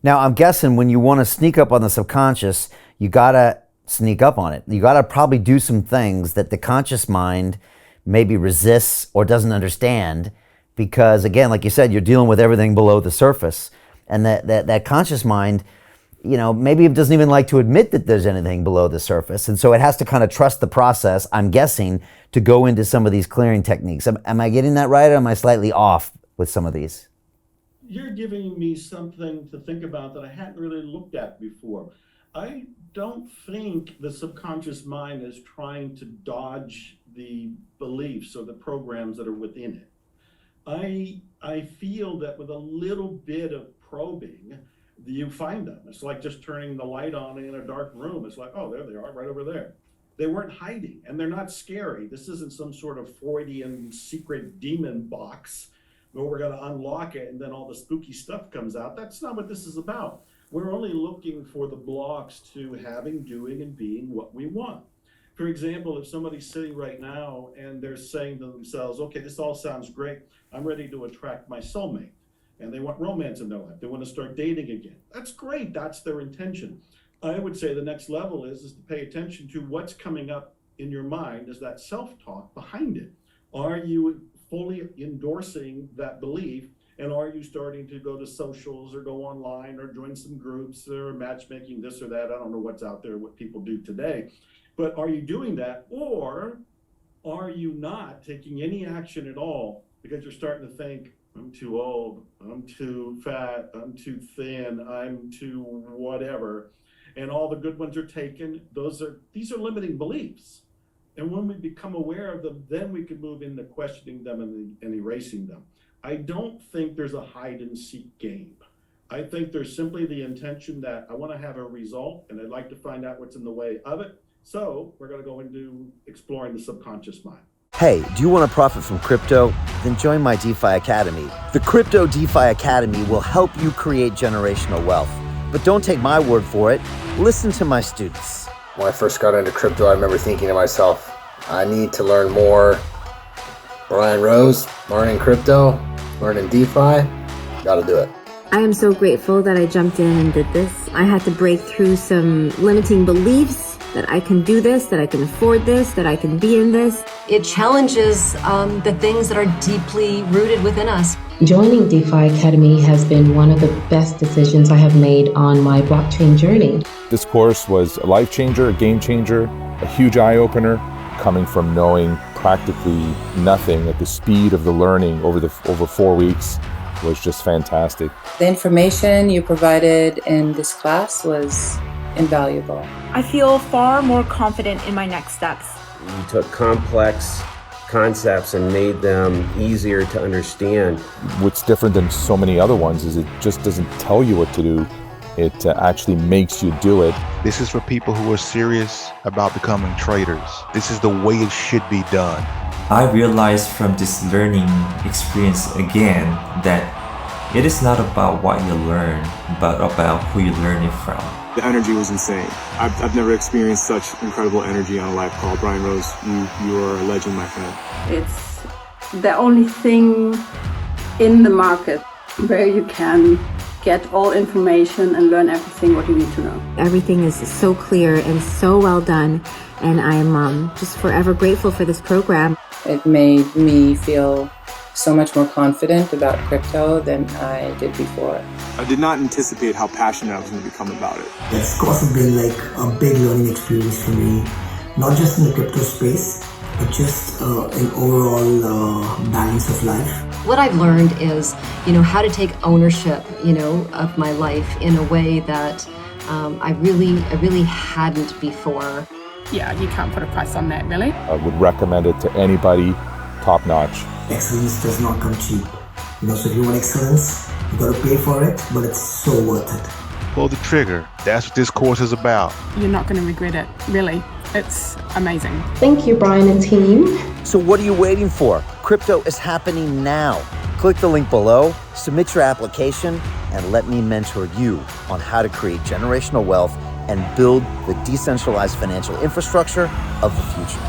Now, I'm guessing when you want to sneak up on the subconscious, you got to sneak up on it. You got to probably do some things that the conscious mind maybe resists or doesn't understand because, again, like you said, you're dealing with everything below the surface. And that conscious mind, maybe it doesn't even like to admit that there's anything below the surface. And so it has to kind of trust the process, I'm guessing, to go into some of these clearing techniques. Am I getting that right, or am I slightly off with some of these? You're giving me something to think about that I hadn't really looked at before. I don't think the subconscious mind is trying to dodge the beliefs or the programs that are within it. I feel that with a little bit of probing, you find them. It's like just turning the light on in a dark room. It's like, oh, there they are, right over there. They weren't hiding, and they're not scary. This isn't some sort of Freudian secret demon box where we're going to unlock it and then all the spooky stuff comes out. That's not what this is about. We're only looking for the blocks to having, doing, and being what we want. For example, if somebody's sitting right now and they're saying to themselves, okay, this all sounds great. I'm ready to attract my soulmate. And they want romance in their life. They want to start dating again. That's great. That's their intention. I would say the next level is to pay attention to what's coming up in your mind as that self-talk behind it. Are you fully endorsing that belief? And are you starting to go to socials or go online or join some groups or matchmaking, this or that? I don't know what's out there, what people do today. But are you doing that, or are you not taking any action at all because you're starting to think, I'm too old, I'm too fat, I'm too thin, I'm too whatever, and all the good ones are taken? These are limiting beliefs. And when we become aware of them, then we can move into questioning them and erasing them. I don't think there's a hide and seek game. I think there's simply the intention that I want to have a result and I'd like to find out what's in the way of it. So we're going to go into exploring the subconscious mind. Hey, do you want to profit from crypto? Then join my DeFi Academy. The Crypto DeFi Academy will help you create generational wealth. But don't take my word for it. Listen to my students. When I first got into crypto, I remember thinking to myself, I need to learn more. Brian Rose, learning crypto, learning DeFi, gotta do it. I am so grateful that I jumped in and did this. I had to break through some limiting beliefs that I can do this, that I can afford this, that I can be in this. It challenges the things that are deeply rooted within us. Joining DeFi Academy has been one of the best decisions I have made on my blockchain journey. This course was a life changer, a game changer, a huge eye-opener, coming from knowing practically nothing at the speed of the learning over 4 weeks was just fantastic. The information you provided in this class was invaluable. I feel far more confident in my next steps. You took complex concepts and made them easier to understand. What's different than so many other ones is it just doesn't tell you what to do. It actually makes you do it. This is for people who are serious about becoming traders. This is the way it should be done. I realized from this learning experience again that it is not about what you learn, but about who you learn it from. The energy was insane. I've never experienced such incredible energy on a live call. Brian Rose, you are a legend, my friend. It's the only thing in the market where you can get all information and learn everything what you need to know. Everything is so clear and so well done, and I'm just forever grateful for this program. It made me feel so much more confident about crypto than I did before. I did not anticipate how passionate I was going to become about it. It's also been like a big learning experience for me, not just in the crypto space, but just an overall balance of life. What I've learned is, how to take ownership, of my life in a way that I really hadn't before. Yeah, you can't put a price on that, really. I would recommend it to anybody, top notch. Excellence does not come cheap. So if you want excellence, you got to pay for it, but it's so worth it. Pull the trigger. That's what this course is about. You're not going to regret it, really. It's amazing. Thank you, Brian and team. So what are you waiting for? Crypto is happening now. Click the link below, submit your application, and let me mentor you on how to create generational wealth and build the decentralized financial infrastructure of the future.